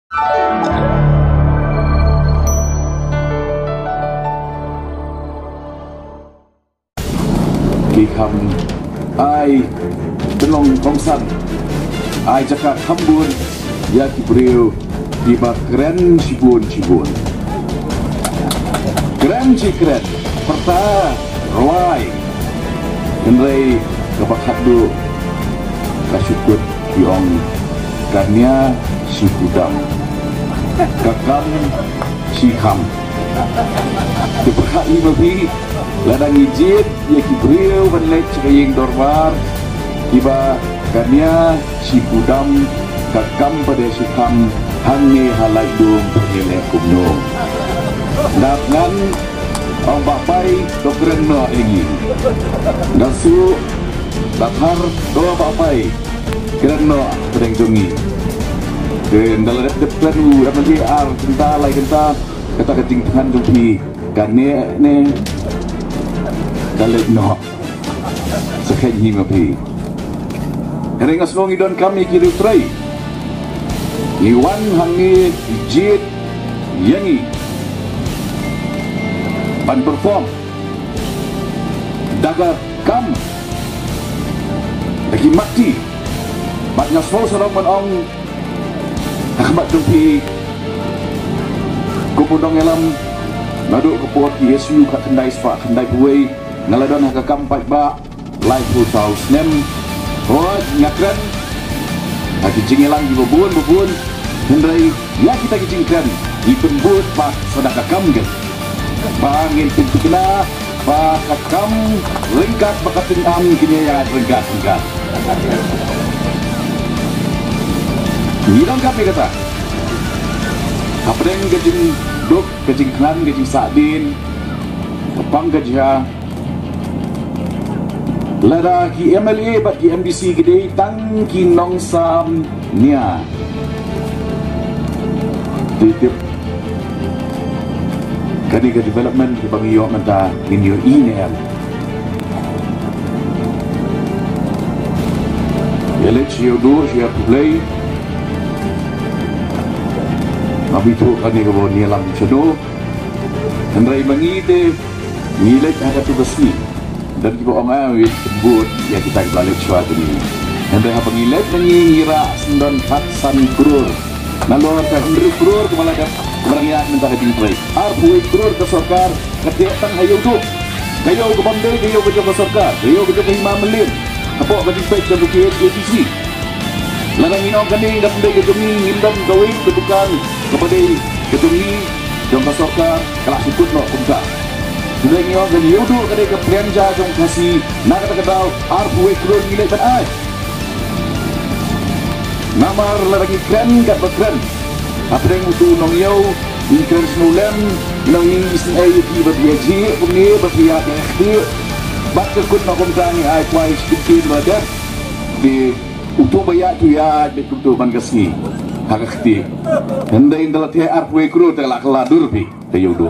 Ki kham ai tenong kongsan ai jaka khambun ya ki brio di ba keren sibun keren perta rawai kenrai kebakat du kasyukut diong kania si kudam kakam si kham diberkai babi ladang ijit ya kibriu benlek cikaying dorbar iba kania si kudam kakam pada si kham hangi halai dum perhele kumno ngan orang bapai dokren no ini nasu datar doa bapai keren no pedeng jongi dan dalam depan apa sih kenta lai kenta kata keting tangan jompi kane ne dalam no sekian hima pi hering asmong idon kami kiri tray iwan hangi jit yangi ban perform daga kam lagi mati batnya sol sarang menong akhbat jumpi kupudong elam naduk kepuat Yesu kat kendai spa kendai buai ngaladon haka kampat ba live full house nem hot ngakran haki jingelang di bubun hendrai ya kita kijingkan di pembut pak sedaka kamgen bangin pintu kena pak kam lengkap bakatin am kini yang lengkap Nidang kapi kata kapten gajing duk gajing klan gajing sadin kepang gajah lada ki MLA bat ki MDC gede tang ki nong sam nia titip kani ke development ke bagi yo menta in your email Yelich yo do yo play Abito kani ko ni alam chado andrai mangite nilai ada tugas ni dan kita orang sebut ya kita balik suatu ni andrai apa nilai mengira 9 crore nalor ka 100 crore kemala dah berangkat minta heading play arbu crore ke sarkar ketiatan hayo tu kayo ke bandai kayo ke sarkar kayo ke 5 million apa heading play dan bukit ATC larang ino kani dah pendek ke jumi ngindam kawin kebukan kepada ketumi jom kasorka kelak sikut no kumka sudah ino kani yudu kani ke prianja jom kasih nak kata kedau arbu ekron nilai kan ai namar larang ikran kat bakran apa yang utu nong yau ikran senulam nong ning isin ai ki berbiaji pemni berbiak ekti bak kekut no kumka ni ai kuai sikit badat di untuk bayar tu ya betul bangasni hakakti hendai indalat ya arpwe kru telak ladur pi tayodo